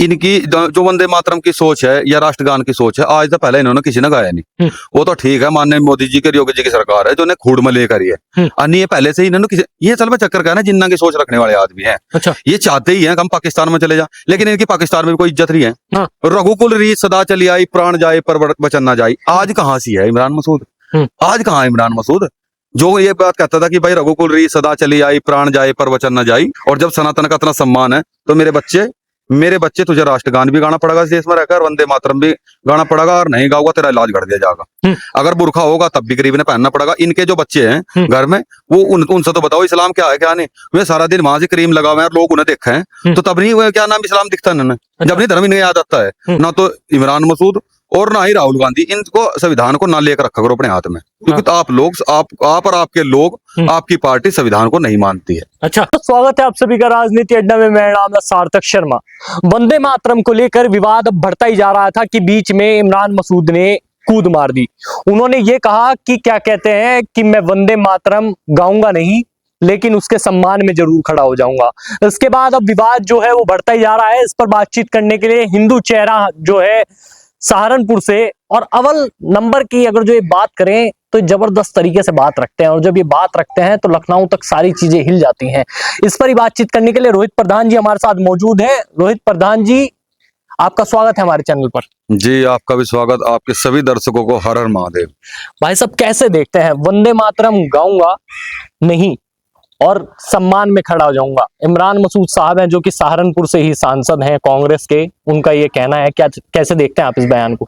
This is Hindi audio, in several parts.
इनकी जो वंदे मातरम की सोच है या राष्ट्रगान की सोच है, आज तो पहले इन्होंने किसी ने गाया नहीं। वो तो ठीक है, माननीय मोदी जी के योगी जी की सरकार है जो ने खूड़ में लेकर है। अन्य ये पहले से ही इन्होंने ये चल में चक्कर का ना, जिन्ना की सोच रखने वाले आदमी है। अच्छा। ये चाहते ही है कि हम पाकिस्तान में चले जाए, लेकिन इनकी पाकिस्तान में भी कोई इज्जत नहीं है। हाँ। रघुकुल रीत सदा चली आई, प्राण जाए पर वचन ना जाए। आज कहाँ सी है इमरान मसूद? आज कहाँ है इमरान मसूद जो ये बात कहता था कि भाई रघुकुल रीत सदा चली आई, प्राण जाए पर वचन न जाई। और जब सनातन का इतना सम्मान है तो मेरे बच्चे तुझे राष्ट्रगान भी गाना पड़ेगा इस देश में रहकर, वंदे मातरम भी गाना पड़ेगा, और नहीं गाओगा तेरा इलाज कर दिया जाएगा। अगर बुरखा होगा तब भी गरीब ने पहनना पड़ेगा। इनके जो बच्चे हैं घर में, वो उनसे तो बताओ इस्लाम क्या है क्या नहीं। वे सारा दिन वहां से क्रीम लगा हुए हैं, लोग उन्हें देखे हैं तो तब नहीं वो क्या नाम इस्लाम दिखता है उन्हें, जब नहीं धर्म इन्हें याद आता है। ना तो इमरान मसूद और ना ही राहुल गांधी, इनको संविधान को ना लेकर रखा करो अपने हाथ में, क्योंकि आप लोग आप और आपके लोग, आपकी पार्टी संविधान को नहीं मानती है। अच्छा, तो स्वागत है आप सभी का राजनीति अड्डा में। मेरा नाम है सार्थक शर्मा। वंदे मातरम को लेकर विवाद बढ़ता ही जा रहा था कि बीच में इमरान मसूद ने कूद मार दी। उन्होंने ये कहा कि क्या कहते हैं कि मैं वंदे मातरम गाऊंगा नहीं, लेकिन उसके सम्मान में जरूर खड़ा हो जाऊंगा। इसके बाद अब विवाद जो है वो बढ़ता ही जा रहा है। इस पर बातचीत करने के लिए हिंदू चेहरा जो है सहारनपुर से, और अव्वल नंबर की अगर जो ये बात करें तो जबरदस्त तरीके से बात रखते हैं, और जब ये बात रखते हैं तो लखनऊ तक सारी चीजें हिल जाती हैं। इस पर ही बातचीत करने के लिए रोहित प्रधान जी हमारे साथ मौजूद हैं। रोहित प्रधान जी, आपका स्वागत है हमारे चैनल पर। जी, आपका भी स्वागत, आपके सभी दर्शकों को हर हर महादेव। भाई साहब, कैसे देखते हैं वंदे मातरम गाऊंगा नहीं और सम्मान में खड़ा हो जाऊंगा? इमरान मसूद साहब हैं जो कि सहारनपुर से ही सांसद हैं कांग्रेस के, उनका ये कहना है। क्या कैसे देखते हैं आप इस बयान को?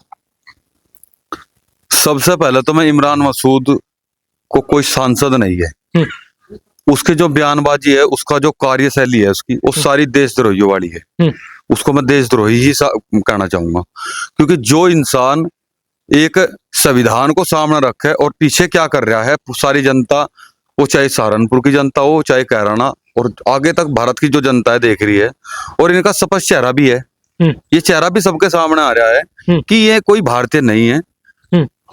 सबसे पहले तो मैं इमरान मसूद को कोई सांसद नहीं है, उसकी जो बयानबाजी है, उसका जो कार्यशैली है उसकी, वो सारी देशद्रोहियों वाली है। उसको मैं देशद्रोही ही कहना चाहूंगा, क्योंकि जो इंसान एक संविधान को सामने रखे और पीछे क्या कर रहा है सारी जनता, वो चाहे सहारनपुर की जनता हो, चाहे कैराना और आगे तक भारत की जो जनता है देख रही है, और इनका स्पष्ट चेहरा भी है। ये चेहरा भी सबके सामने आ रहा है कि ये कोई भारतीय नहीं है,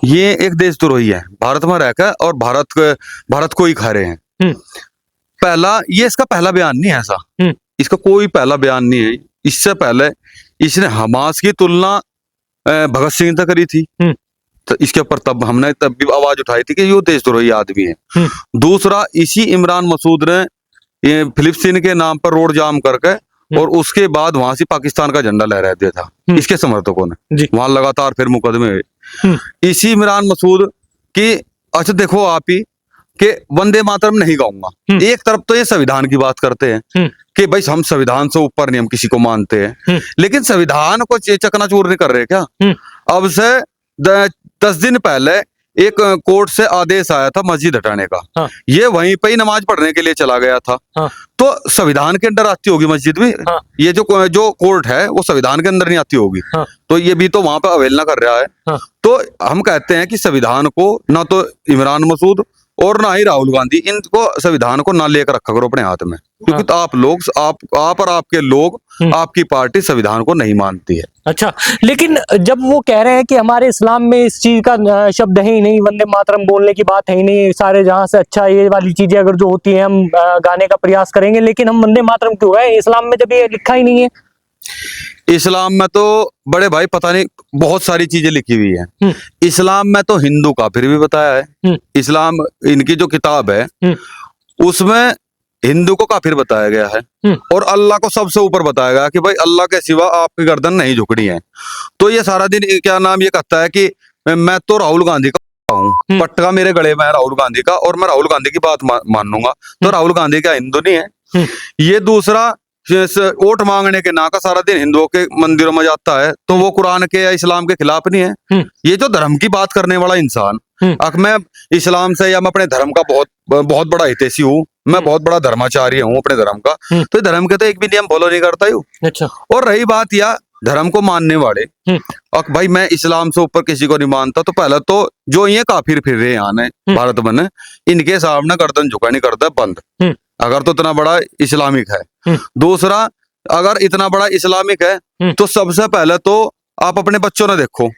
ये एक देशद्रोही है, भारत में रहकर और भारत को ही खा रहे हैं। ये इसका पहला बयान नहीं है ऐसा, इसका कोई पहला बयान नहीं है। इससे पहले इसने हमास की तुलना भगत सिंह से करी थी, तो इसके ऊपर तब हमने तब भी आवाज उठाई थी कि ये देशद्रोही आदमी है। दूसरा, इसी इमरान मसूद ने ये फिलिस्तीन के नाम पर रोड जाम करके और उसके बाद वहां से पाकिस्तान का झंडा लहरा दिया था इसके समर्थकों ने, वहां लगातार फिर मुकदमे हुए। इसी इमरान मसूद की, अच्छा देखो आप ही कि वंदे मातरम नहीं गाऊंगा, एक तरफ तो ये संविधान की बात करते हैं कि भाई हम संविधान से ऊपर नहीं हम किसी को मानते हैं, लेकिन संविधान को चकनाचूर नहीं कर रहे क्या? अब से 10 दिन पहले एक कोर्ट से आदेश आया था मस्जिद हटाने का। ये वहीं पे ही नमाज पढ़ने के लिए चला गया था। तो संविधान के अंदर आती होगी मस्जिद भी। ये जो कोर्ट है वो संविधान के अंदर नहीं आती होगी। तो ये भी तो वहां पे अवहेलना कर रहा है। तो हम कहते हैं कि संविधान को ना तो इमरान मसूद और ना ही राहुल गांधी, इनको संविधान को ना लेकर रखा करो अपने हाथ में, क्योंकि आप और आपके लोग, आपकी पार्टी संविधान को नहीं मानती है। अच्छा, लेकिन जब वो कह रहे हैं कि हमारे इस्लाम में इस चीज का शब्द है ही नहीं, वंदे मातरम बोलने की बात है ही नहीं, सारे जहां से अच्छा ये वाली चीजें अगर जो होती हैं हम गाने का प्रयास करेंगे, लेकिन हम वंदे मातरम क्यों है इस्लाम में जब ये लिखा ही नहीं है? इस्लाम में तो बड़े भाई पता नहीं बहुत सारी चीजें लिखी हुई है। इस्लाम में तो हिंदू काफिर भी बताया है। इस्लाम इनकी जो किताब है उसमें हिंदू को काफिर बताया गया है और अल्लाह को सबसे ऊपर बताया गया कि भाई अल्लाह के सिवा आपकी गर्दन नहीं झुकनी है। तो ये सारा दिन क्या नाम ये कहता है कि मैं तो राहुल गांधी का हूँ, पट्टा मेरे गले में है राहुल गांधी का और मैं राहुल गांधी की बात मानूंगा। तो राहुल गांधी क्या हिंदू नहीं है? ये दूसरा, वोट मांगने के ना का सारा दिन हिंदुओं के मंदिरों में जाता है, तो वो कुरान के या इस्लाम के खिलाफ नहीं है। ये जो धर्म की बात करने वाला इंसान, मैं इस्लाम से या मैं अपने धर्म का बहुत बड़ा हितैषी हूँ, मैं बहुत बड़ा धर्माचार्य हूँ अपने धर्म का, तो धर्म के तो एक भी नियम फॉलो नहीं करता हूँ। अच्छा। और रही बात या धर्म को मानने वाले, और भाई मैं इस्लाम से ऊपर किसी को नहीं मानता, तो पहले तो जो ये काफिर फिर रहे आने भारत में, इनके सामने गर्दन झुका नहीं करता बंद, अगर तो इतना बड़ा इस्लामिक है। दूसरा, अगर इतना बड़ा इस्लामिक है तो सबसे पहले तो आप अपने बच्चों ने देखो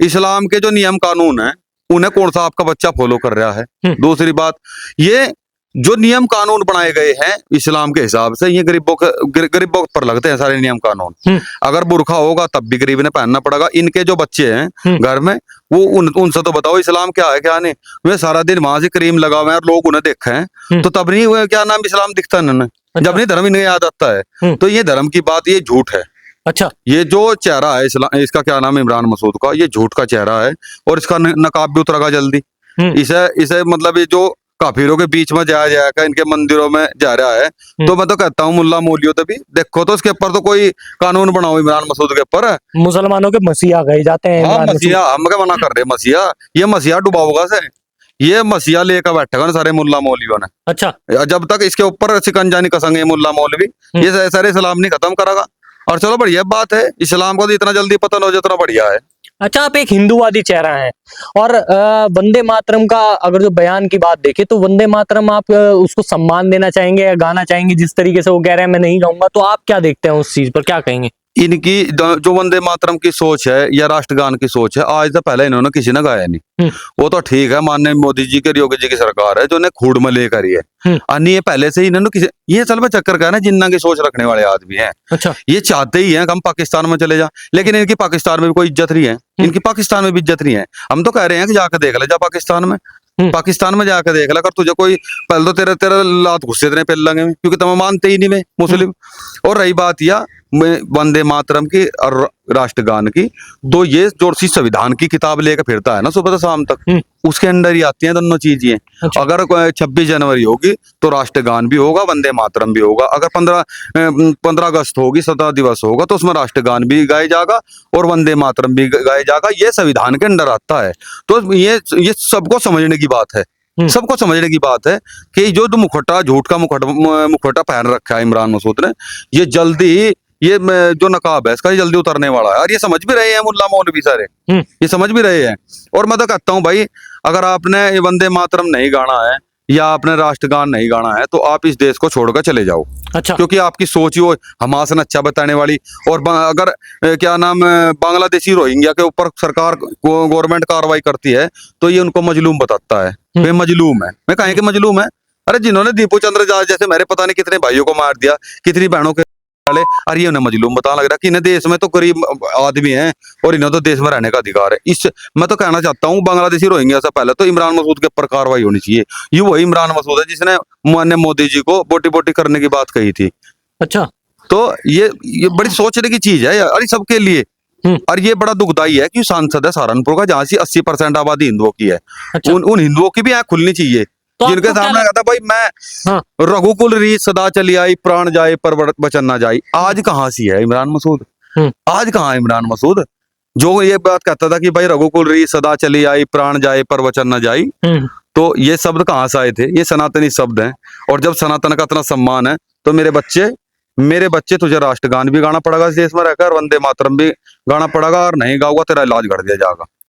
इस्लाम के जो नियम कानून है उन्हें कौन सा आपका बच्चा फॉलो कर रहा है। दूसरी बात, ये जो नियम कानून बनाए गए हैं इस्लाम के हिसाब से, ये गरीबों पर लगते हैं सारे नियम कानून। अगर बुरखा होगा तब भी गरीब ने पहनना पड़ेगा। इनके जो बच्चे हैं घर में, वो उनसे तो बताओ इस्लाम क्या है क्या नहीं। वे सारा दिन वहां से क्रीम लगा हुए हैं और लोग उन्हें देखे हैं, तो तब नहीं हुए क्या नाम इस्लाम दिखता है उन्हें, जब नहीं धर्म इन्हें याद आता है। तो ये धर्म की बात, ये झूठ है। अच्छा, ये जो चेहरा है इस्लाम, इसका क्या नाम है, इमरान मसूद का, ये झूठ का चेहरा है और इसका नकाब भी उतरेगा जल्दी। इसे मतलब ये जो काफिरों के बीच में जाएगा, इनके मंदिरों में जा रहा है, तो मैं तो कहता हूँ मुल्ला मौलियों तो भी देखो, तो उसके ऊपर तो कोई कानून बनाओ इमरान मसूद के ऊपर। मुसलमानों के मसीहा गए जाते हैं। हाँ मसीहा, हम क्या मना कर रहे मसीहा, ये मसीहा डुबाओगा से, ये मसीहा लेकर बैठेगा ना सारे मुल्ला मौलवियों ने। अच्छा, जब तक इसके ऊपर शिकंजा नहीं कसेंगे मुल्ला मौलवी, ये सारे इस्लाम नहीं खत्म करेगा। और चलो बढ़िया बात है, इस्लाम को तो इतना जल्दी पतन हो जाए इतना बढ़िया है। अच्छा, आप एक हिंदूवादी चेहरा हैं और वंदे मातरम का अगर जो बयान की बात देखें तो वंदे मातरम आप उसको सम्मान देना चाहेंगे या गाना चाहेंगे? जिस तरीके से वो कह रहे हैं मैं नहीं गाऊंगा, तो आप क्या देखते हैं उस चीज पर, क्या कहेंगे? इनकी जो वंदे मातरम की सोच है या राष्ट्रगान की सोच है, आज तो पहले इन्होंने किसी ने गाया नहीं। वो तो ठीक है, माननीय मोदी जी के योगी जी की सरकार है जो इन्हें खूड़ में लेकर ही है। अन्य ये पहले से ही इन्होंने किसी, ये असल में चक्कर का है ना, जिन्ना की सोच रखने वाले आदमी हैं। अच्छा, ये चाहते ही हैं कि हम पाकिस्तान में चले जा, लेकिन इनकी पाकिस्तान में भी कोई इज्जत नहीं है, इनकी पाकिस्तान में भी इज्जत नहीं है। हम तो कह रहे हैं कि जाकर देख ले जा पाकिस्तान में, पाकिस्तान में जाकर देख ले, अगर तुझे कोई पहले तो तेरा लात घुस्से इतने पेल लगे, क्योंकि तुम मानते ही नहीं में मुस्लिम। और रही बात यह वंदे मातरम की और राष्ट्रगान की, तो ये जो सी संविधान की किताब लेकर फिरता है ना सुबह से शाम तक, उसके अंदर ही आती हैं दोनों चीजें। अच्छा। अगर 26 जनवरी होगी तो राष्ट्रगान भी होगा, वंदे मातरम भी होगा। अगर 15 अगस्त होगी, 17 दिवस होगा, तो उसमें राष्ट्रगान भी गाया जाएगा और वंदे मातरम भी गाया जाएगा। ये संविधान के अंदर आता है। तो ये सबको समझने की बात है, सबको समझने की बात है कि जो मुखौटा, झूठ का मुखौटा पहन रखा है इमरान मसूद ने, ये जल्दी ये जो नकाब है इसका जल्दी उतरने वाला है। और ये समझ भी रहे हैं मुल्ला मौलवी सारे, ये समझ भी रहे हैं। और मैं तो कहता हूँ भाई, अगर आपने ये वंदे मातरम नहीं गाना है या आपने राष्ट्रगान नहीं गाना है, तो आप इस देश को छोड़कर चले जाओ। अच्छा, क्योंकि आपकी सोच ही वो हमास ने अच्छा बताने वाली। और अगर क्या नाम बांग्लादेशी रोहिंग्या के ऊपर सरकार गवर्नमेंट कार्रवाई करती है, तो ये उनको मजलूम बताता है। वे मजलूम है, मैं कहें कि मजलूम है। अरे जिन्होंने दीपू चंद्र जाट जैसे मेरे पता नहीं कितने भाइयों को मार दिया, कितनी बहनों के वाले, अरे ये उन्हें मजलूम बताने लग रहा कि इन्हें देश में तो गरीब आदमी हैं और इन्हें तो देश में रहने का अधिकार है। इस मैं तो कहना चाहता हूँ, बांग्लादेशी रोहिंग्या से पहले तो इमरान मसूद के ऊपर कार्रवाई होनी चाहिए। ये वही इमरान मसूद है जिसने माननीय मोदी जी को बोटी बोटी करने की बात कही थी। अच्छा, तो ये बड़ी सोचने की चीज है यार सबके लिए। और ये बड़ा दुखदाई है कि सांसद है सहारनपुर का, जहाँ से 80% आबादी हिंदुओं की है। अच्छा। उन हिंदुओं की भी आंख खुलनी चाहिए, तो जिनके आपको क्या सामने कहता भाई मैं हाँ। रघुकुल रीत सदा चली आई, प्राण जाए पर वचन ना जाए। आज कहाँ सी है इमरान मसूद, आज कहाँ है इमरान मसूद जो ये बात कहता था कि भाई रघुकुल रीत सदा चली आई, प्राण जाए पर वचन ना जाए। तो ये शब्द कहाँ से आए थे? ये सनातनी शब्द हैं। और जब सनातन का इतना सम्मान है, तो मेरे बच्चे तुझे राष्ट्रगान भी गाना पड़ेगा इस देश में रहकर, वंदे मातरम भी गाना पड़ेगा, और नहीं गाऊंगा तेरा इलाज कर दिया जाएगा।